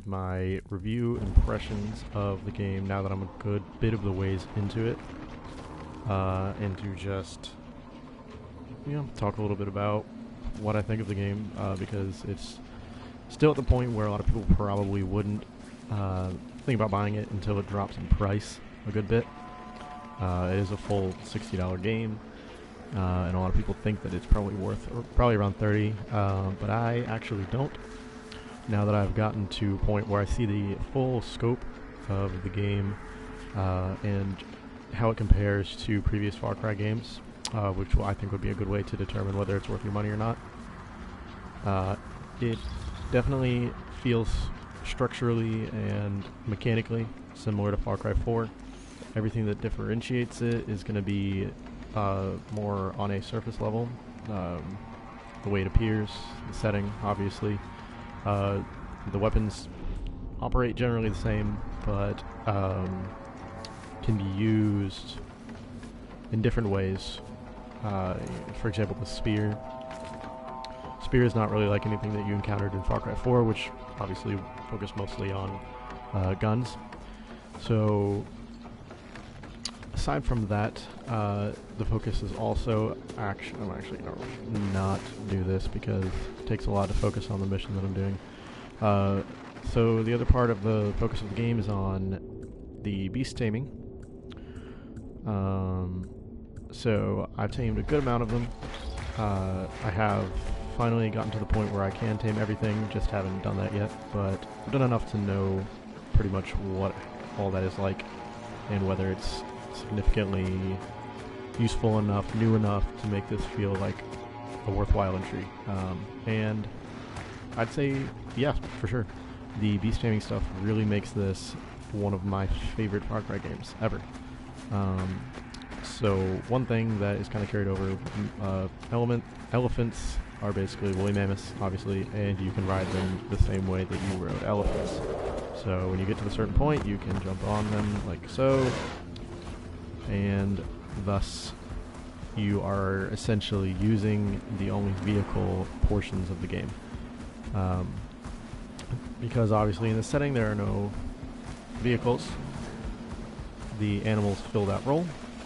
give my review impressions of the game now that I'm a good bit of the ways into it, and to just, talk a little bit about what I think of the game, because it's still at the point where a lot of people probably wouldn't think about buying it until it drops in price a good bit. It is a full $60 game, and a lot of people think that it's probably worth probably around 30, but I actually don't. Now that I've gotten to a point where I see the full scope of the game and how it compares to previous Far Cry games, which I think would be a good way to determine whether it's worth your money or not. It definitely feels structurally and mechanically similar to Far Cry 4. Everything that differentiates it is going to be more on a surface level. The way it appears, the setting, obviously. The weapons operate generally the same, but can be used in different ways. For example, the spear. Spear is not really like anything that you encountered in Far Cry 4, which obviously focused mostly on guns. So, aside from that, the focus is also I'm actually going to not do this because it takes a lot to focus on the mission that I'm doing. So the other part of the focus of the game is on the beast taming. So I've tamed a good amount of them. I have finally gotten to the point where I can tame everything, just haven't done that yet, but I've done enough to know pretty much what all that is like and whether it's significantly useful enough, new enough to make this feel like a worthwhile entry. And I'd say, yeah, for sure. The beast taming stuff really makes this one of my favorite Far Cry games ever. So one thing that is kind of carried over, elephants are basically woolly mammoths, obviously, and you can ride them the same way that you rode elephants. So when you get to a certain point, you can jump on them like so, and thus you are essentially using the only vehicle portions of the game. Because obviously in this setting there are no vehicles, the animals fill that role.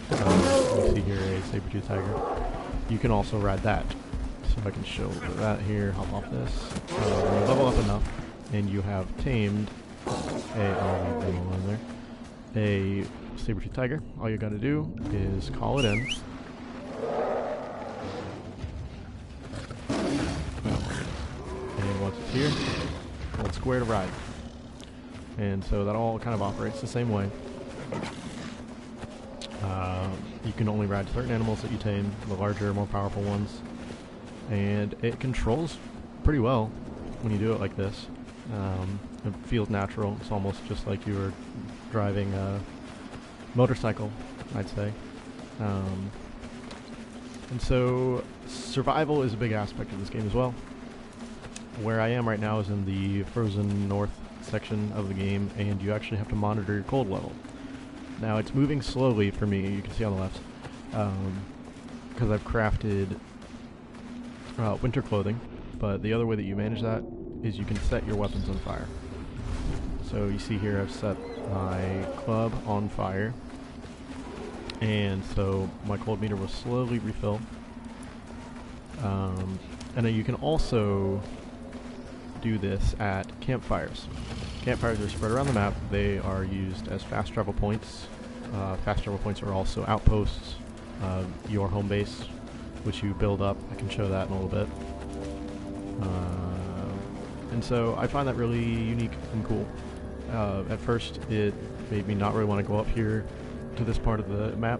You see here a saber-tooth tiger. You can also ride that. So I can show that here, hop off this. When you level up enough and you have tamed a saber-tooth tiger, all you gotta do is call it in. And once it's here, hold square to ride. And so that all kind of operates the same way. You can only ride certain animals that you tame, the larger, more powerful ones. And it controls pretty well when you do it like this. It feels natural. It's almost just like you were driving a motorcycle, I'd say. And so survival is a big aspect of this game as well. Where I am right now is in the frozen north section of the game, and you actually have to monitor your cold level. Now it's moving slowly for me, you can see on the left, because I've crafted winter clothing, but the other way that you manage that is you can set your weapons on fire. So you see here I've set my club on fire, and so my cold meter will slowly refill. And then you can also do this at campfires. Campfires are spread around the map. They are used as fast travel points. Fast travel points are also outposts, your home base, which you build up. I can show that in a little bit. And so I find that really unique and cool. At first it made me not really want to go up here to this part of the map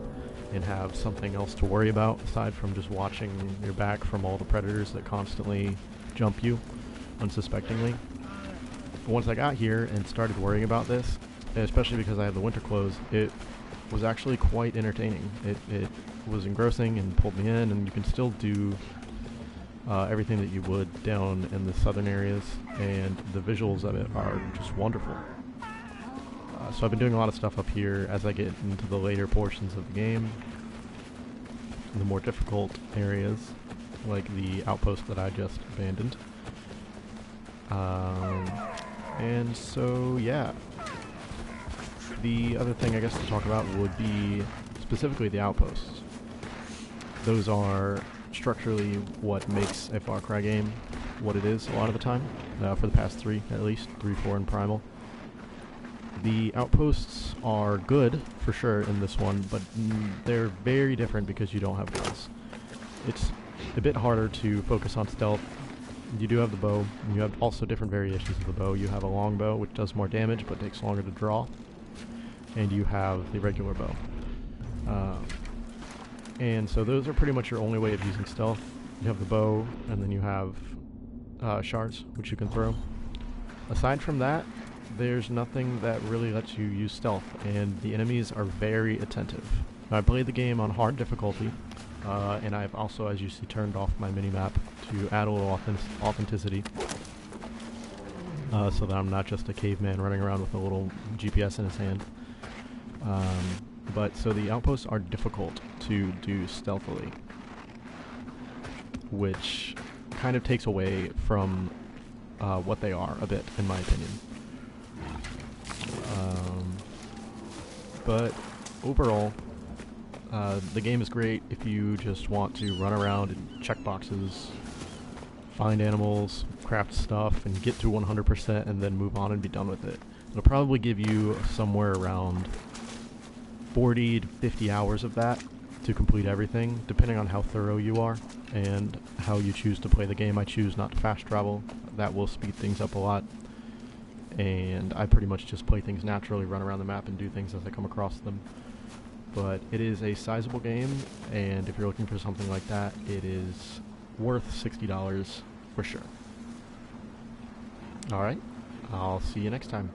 and have something else to worry about aside from just watching your back from all the predators that constantly jump you unsuspectingly. But once I got here and started worrying about this, especially because I have the winter clothes, it was actually quite entertaining. It was engrossing and pulled me in, and you can still do everything that you would down in the southern areas, and the visuals of it are just wonderful. So I've been doing a lot of stuff up here as I get into the later portions of the game, the more difficult areas, like the outpost that I just abandoned. And so, yeah. The other thing I guess to talk about would be specifically the outposts. Those are structurally what makes a Far Cry game what it is a lot of the time, for the past 3 at least, 3, 4, and Primal. The outposts are good, for sure, in this one, but they're very different because you don't have guns. It's a bit harder to focus on stealth. You do have the bow, and you have also different variations of the bow. You have a long bow, which does more damage, but takes longer to draw, and you have the regular bow. And so those are pretty much your only way of using stealth. You have the bow, and then you have shards, which you can throw. Aside from that, there's nothing that really lets you use stealth, and the enemies are very attentive. I played the game on hard difficulty, and I've also, as you see, turned off my minimap to add a little authenticity, so that I'm not just a caveman running around with a little GPS in his hand. But so the outposts are difficult to do stealthily, which kind of takes away from what they are a bit, in my opinion. But overall, the game is great if you just want to run around and check boxes, find animals, craft stuff, and get to 100% and then move on and be done with it. It'll probably give you somewhere around 40 to 50 hours of that to complete everything, depending on how thorough you are and how you choose to play the game. I choose not to fast travel. That will speed things up a lot. And I pretty much just play things naturally, run around the map and do things as I come across them. But it is a sizable game, and if you're looking for something like that, it is worth $60 for sure. Alright, I'll see you next time.